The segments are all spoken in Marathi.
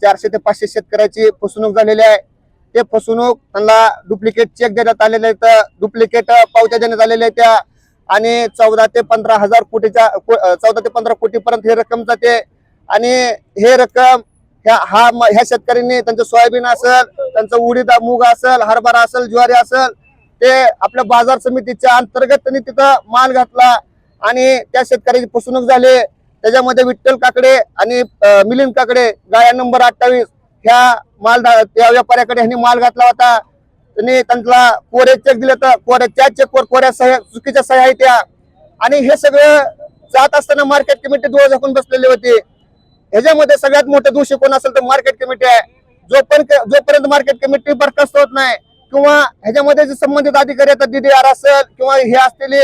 400 ते 500 शेतकऱ्याची फसवणूक झालेली आहे। ते फसवणूक त्यांना डुप्लिकेट चेक देण्यात आलेले आहेत, डुप्लिकेट पावत्या देण्यात आलेल्या आहेत त्या, आणि 14 ते 15 हजार कोटीच्या 14 ते 15 कोटीपर्यंत ही रक्कम जाते। आणि हे रक्कम ह्या शेतकऱ्यांनी त्यांचं सोयाबीन असेल, त्यांचं उडीद मूग असेल, हरभरा असेल, ज्वारी असेल, ते आपल्या बाजार समितीच्या अंतर्गत त्यांनी तिथं माल घातला आणि त्या शेतकऱ्याची फसवणूक झाली। त्याच्यामध्ये विठ्ठल काकडे आणि मिलिंद काकडे गाळा नंबर 28 त्या व्यापाऱ्याकडे ह्यांनी माल घातला होता। त्यांनी त्यांना कोरे चेक दिले तर कोऱ्या चेकवर कोऱ्या सह्या चुकीच्या सह्या आहेत त्या, आणि हे सगळं जात असताना मार्केट कमिटी डोळे झाकून बसलेली होती। ह्याच्यामध्ये सगळ्यात मोठं दोषी कोण असेल तर मार्केट कमिटी आहे। जोपर्यंत मार्केट कमिटी बरखास्त होत नाही किंवा ह्याच्यामध्ये जे संबंधित अधिकारी आहेत, DDR असेल किंवा हे असतील,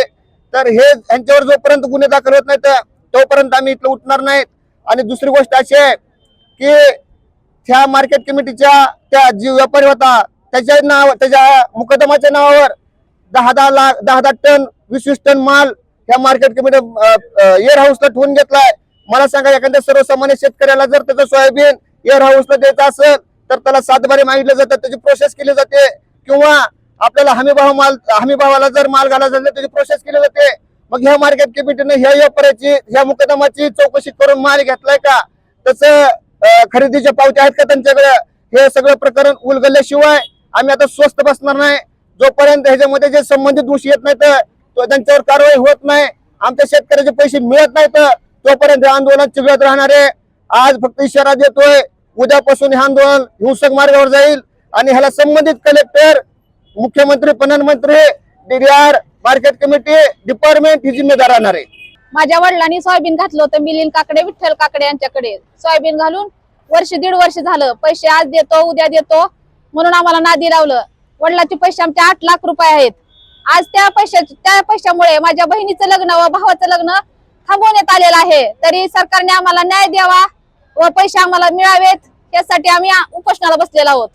तर हे यांच्यावर जोपर्यंत गुन्हे दाखल होत नाहीत तोपर्यंत आम्ही इथलं उठणार नाहीत। आणि दुसरी गोष्ट अशी आहे की त्या मार्केट कमिटीच्या त्या जी व्यापारी होता त्याच्या मुकदमाच्या नावावर 10 टन 20 टन माल ह्या मार्केट कमिटी एअर हाऊसला ठेवून घेतलाय। मला सांगा, एखाद्या सर्वसामान्य शेतकऱ्याला जर त्याचं सोयाबीन एअर हाऊसला द्यायचं असेल तर त्याला 7 बारे मागितले जातात, त्याची प्रोसेस केली जाते, किंवा आपल्याला हमी भावाला जर माल घालायचा असेल त्याची प्रोसेस केली जाते। मग ह्या मार्केट कमिटीने ह्या व्यापाऱ्याची ह्या मुकदमाची चौकशी करून माल घेतलाय का, त्याचं खरेदीच्या पावत्या आहेत का त्यांच्याकडे, हे सगळं प्रकरण उलगडल्याशिवाय आम्ही आता स्वस्त बसणार नाही। जोपर्यंत ह्याच्यामध्ये जे संबंधित दोषी येत नाहीत तो त्यांच्यावर कारवाई होत नाही, आमच्या शेतकऱ्याचे पैसे मिळत नाहीत, तोपर्यंत आंदोलन चिघळत राहणार आहे। आज फक्त इशारा देतोय, उद्यापासून हे आंदोलन हिंसक मार्गावर जाईल आणि ह्याला संबंधित कलेक्टर, मुख्यमंत्री, प्रधानमंत्री, DDR, मार्केट कमिटी, डिपार्टमेंट ही जिम्मेदार राहणार आहे। माझ्या वडिलांनी सोयाबीन घातलं होतं मिलिंद काकडे, विठ्ठल काकडे यांच्याकडे। सोयाबीन घालून दीड वर्ष झालं, पैसे आज देतो उद्या देतो म्हणून आम्हाला नादी लावलं। वडिलांचे पैसे आमचे 8 लाख रुपये आहेत। आज त्या पैशामुळे माझ्या बहिणीचं लग्न व भावाचं लग्न थांबवण्यात आलेलं आहे। तरी सरकारने आम्हाला न्याय द्यावा व पैसे आम्हाला मिळावेत यासाठी आम्ही उपोषणाला बसलेलो आहोत।